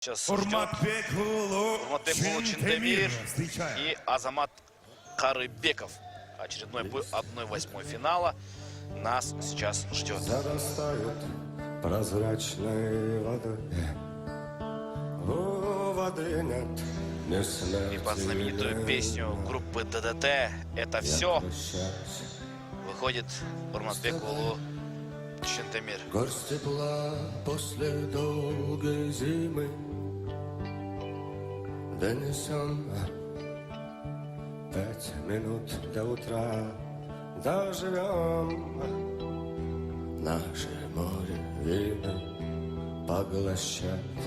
Сейчас Урматбек Чентемир и Азамат Карыбеков. Очередной бой 1/8 финала нас сейчас ждет. Зарастают прозрачной водой. У воды нет ни смерти, И под знаменитую песню группы ДДТ «Это все» выходит Урматбек Чентемир. Горсть тепла после долгой зимы донесем 5 минут до утра. Доживем наше море вина поглощать.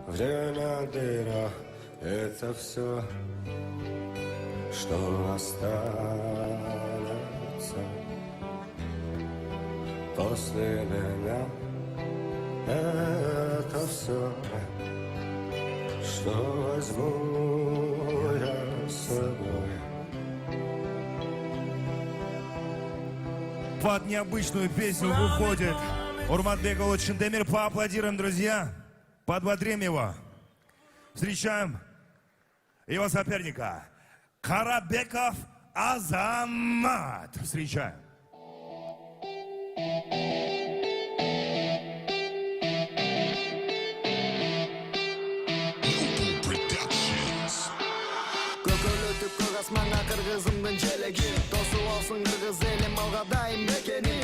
Время дыра — это все, что останется после меня. Это все, что возьму я с собой. Под необычную песню выходит Урматбек Чентемир. Поаплодируем, друзья. Подбодрим его. Встречаем его соперника. Карабеков Азамат. Встречаем. Manga kırgızımdın çelegi Dostu olsun kırgız elim algadayım bekeni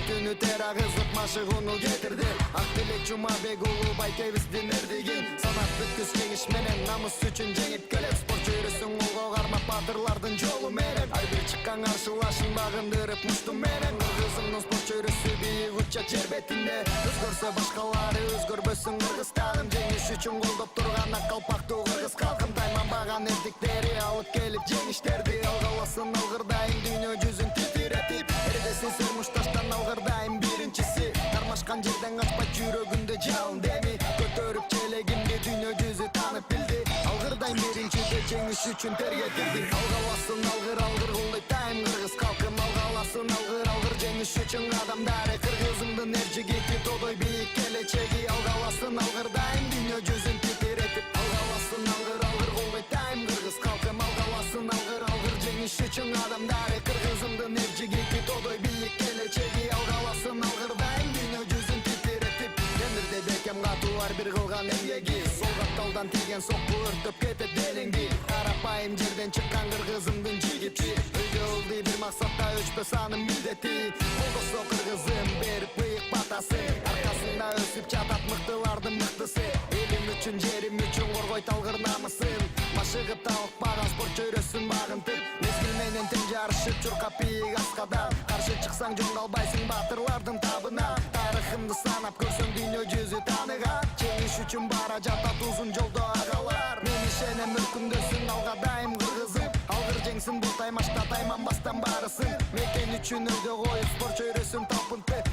Günü teragızlık maşığını getirdi Akdilek Cumabek ulu Baytevizdin erdigin Sanat bütküz kengişmenen namus üçün jengip kelep Sportçu yürüsün ulgo karmak batırlardın jolu meren Ay bir çıkan karşılaşın bağındırıp muştum meren Kırgızımdın sportçu yürüsü büyük uçça çerbetinde Özgörse başkaları özgörbösün Kırgızstanım jengiş üçün koldop turgan Kalpakты kırgız kalkın Tayman bağan erdikleri alıp gelip jengişlerdi Algalasın algırdayım dünya yüzün titretip Erdesin sürmüş taştan algırdayım birincisi Karmaşkan жерden açma жүрөгүндө жалын деми Көтөрүп челегимди dünya yüzü tanıp bildi Algırdayım birincide жеңиш үчүн терге кирди Алгаласын алгыр кулдайтайм кыргыз калкым Алгаласын алгыр жеңиш үчүн адамдары Кыргызымдын эржигити тодой бийик келечеги Алгаласын алгырдайм dünya жүзүн титиретип Алгаласын алгыр кулдайтайм кыргыз калкым Алгаласын алгыр жеңиш үчүн адамдары Кыргызымдын эржигити тодой бийик келечеги Алгаласын алгырдайм dünya жүзүн титиретип Темирде бекем катуулар бир кылган эмгеги Сол катталдан тийген сокку өртөп кетет денеңди Карапайым жерден чыккан кыргызымдын жигити Өйдө ылды бир максатта өчпөс анын милдети Колдосо кыргызым берип быйык батасы Аркасында өсүп жатат мыктылардын мыктысы Элим үчүн жерим үчүн коргойт алгыр намысын Машыгып табыкпаган спорт чөйрөсүн багынтып Мезгил менен тең жарышып чуркап бийик аскада Каршы чыксаң жөн калбайсың батырлардын табына Тарыхымды санап көрсөң dünya жүзү таныган Жеңиш үчүн бара жатат узун жолдо агалар Мен ишенем өркүндөсүн алгадайым кыргызым Алгыр жеңсин бул таймашта тайманбастан барысын Мекен үчүн өйдө коюп спорт чөйрөсүн талпынтып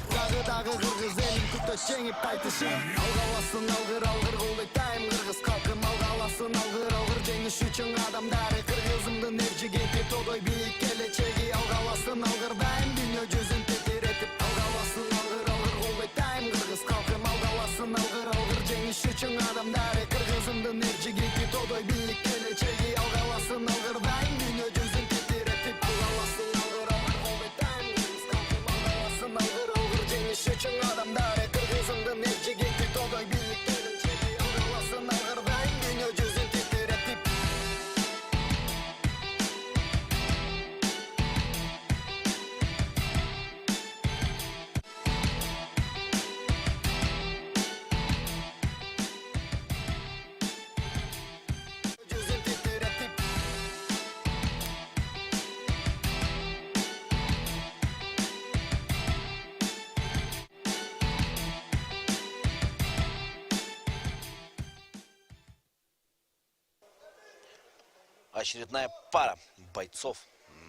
Дагы кыргыз элин күтөт жеңип кайтышын Алгаласын алгыр кулдайтайм кыргыз калкым Алгаласын алгыр жеңиш үчүн адамдары Кыргызымдын эржигити тодой бийик келечеги Алгаласын алгырдайм dünya жүзүн титиретип Алгаласын алгыр кулдайтайм кыргыз калкым Алгаласын алгыр жеңиш үчүн адамдары Кыргызымдын эржигити тодой бийик келечеги Алгаласын алгырдайм dünya жүзүн титиретип Алгаласын алгыр кулдайтайм кыргыз калкым Алгаласын алгыр жеңиш үчүн адамдары Кыргызымдын эржигити тодой бийик келечеги Алгаласын алгырдайм dünya жүзүн титиретип жүзүн титиретип Очередная пара бойцов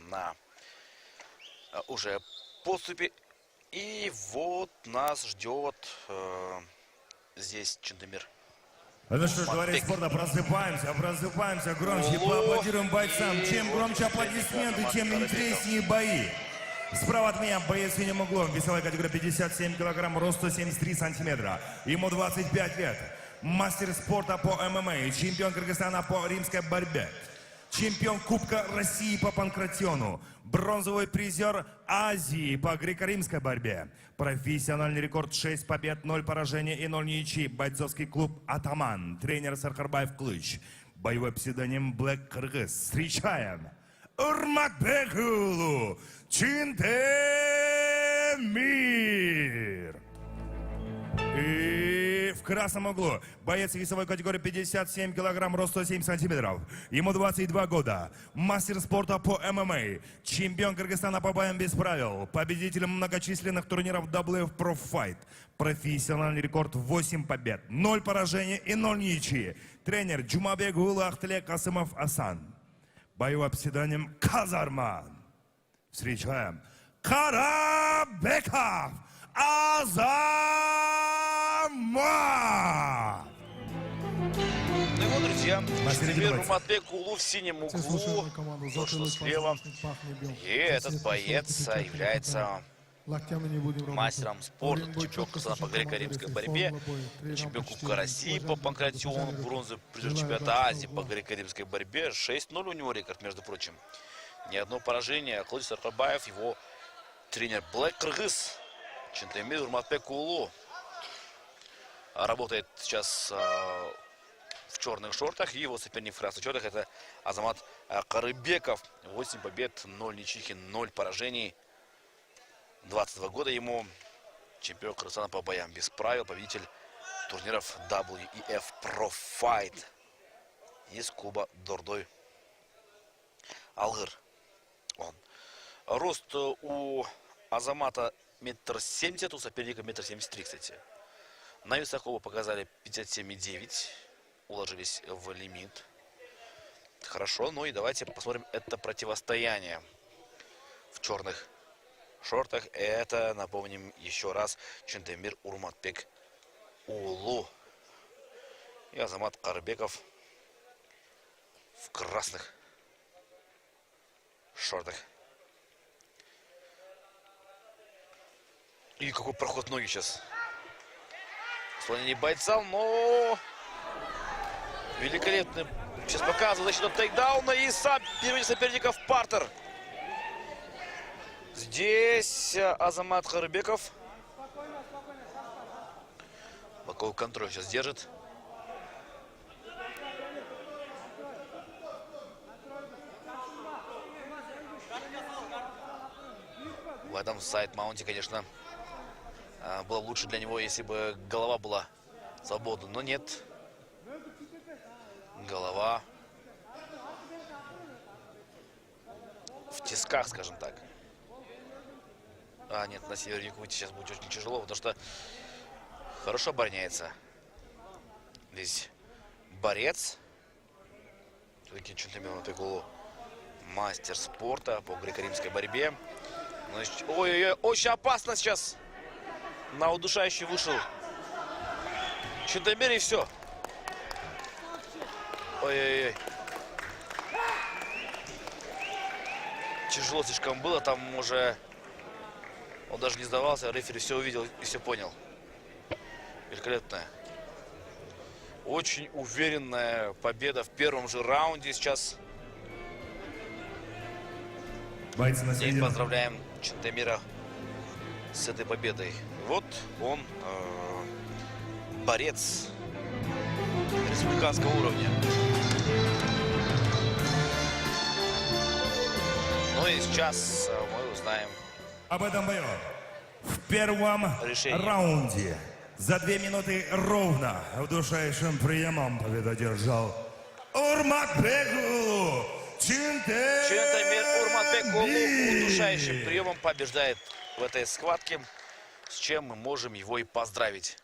на уже подступе. И вот нас ждет здесь Чентемир. Ну что ж, товарищи спорта, просыпаемся громче, поаплодируем бойцам. Чем громче аплодисменты, тем интереснее бои. Справа от меня боец синим углом, весовая категория 57 килограмм, рост 173 сантиметра. Ему 25 лет. Мастер спорта по ММА, чемпион Кыргызстана по римской борьбе. Чемпион Кубка России по панкратиону. Бронзовый призер Азии по греко-римской борьбе. Профессиональный рекорд 6 побед, 0 поражений и 0 ничьи. Бойцовский клуб «Атаман». Тренер Сархарбаев Клыч. Боевой псевдоним Блэк Кыргыз. Встречаем Урматбекулу Чинтемир. И в красном углу боец весовой категории 57 килограмм, рост 107 сантиметров. Ему 22 года. Мастер спорта по ММА. Чемпион Кыргызстана по боям без правил. Победитель многочисленных турниров WF Pro Fight. Профессиональный рекорд 8 побед, 0 поражений и 0 ничьи. Тренер Джумабекулу Ахтыле Касымов Асан. Боевой псевдоним Казарман. Встречаем Карабеков Азамат! Ну и вот, друзья, Мастер Чинтемир Димовец. Урматбекулу в синем углу, то, что слева. И этот боец является мастером спорта, чемпион Кыргызстана по греко-римской борьбе, чемпион Кубка России по панкратиону, бронзовый призер чемпионата Азии по греко-римской борьбе. 6-0 у него рекорд, между прочим. Ни одно поражение. Клыч Сархарбаев, его тренер Блэк Кыргыз, Чинтемир Урматбекулу. Работает сейчас в черных шортах. И его соперник в красных шортах — это Азамат Карыбеков. 8 побед, 0 ничьих и 0 поражений. 22 года ему. Чемпион Кыргызстана по боям без правил. Победитель турниров WEF Pro Fight из клуба Дордой Алгыр. Рост у Азамата 1,70 м, у соперника 1,73 м, кстати. На весах оба показали 57,9. Уложились в лимит. Хорошо, ну и давайте посмотрим это противостояние в черных шортах. Это, напомним еще раз, Чинтемир Урматбекулу и Азамат Карыбеков в красных шортах. И какой проход ноги сейчас. Склонение бойца, но великолепно сейчас показывает защиту тейкдауна и переводит соперника в партер. Здесь Азамат Карыбеков. Боковой контроль сейчас держит. В этом сайд-маунте, конечно, было бы лучше для него, если бы голова была свободна. Но нет. Голова в тисках, скажем так. А, нет, на севернику выйти сейчас будет очень тяжело, потому что хорошо обороняется. Здесь борец. Все-таки Чинтемир Урматбекулу мастер спорта по греко-римской борьбе. Ой-ой-ой, очень опасно сейчас. На удушающий вышел Чинтемир, и все. Ой-ой-ой. Тяжело слишком было, там уже он даже не сдавался, рефери все увидел и все понял. Великолепная. Очень уверенная победа в первом же раунде сейчас. Бойцы на И середине. поздравляем Чинтемира с этой победой. Вот он, борец республиканского уровня. Ну и сейчас мы узнаем Об этом бою в первом решение. раунде за 2 минуты ровно удушающим приемом победу одержал Урматбекулу Чинтемир Урматбекулу Чинтемир. удушающим приемом побеждает в этой схватке, с чем мы можем его и поздравить.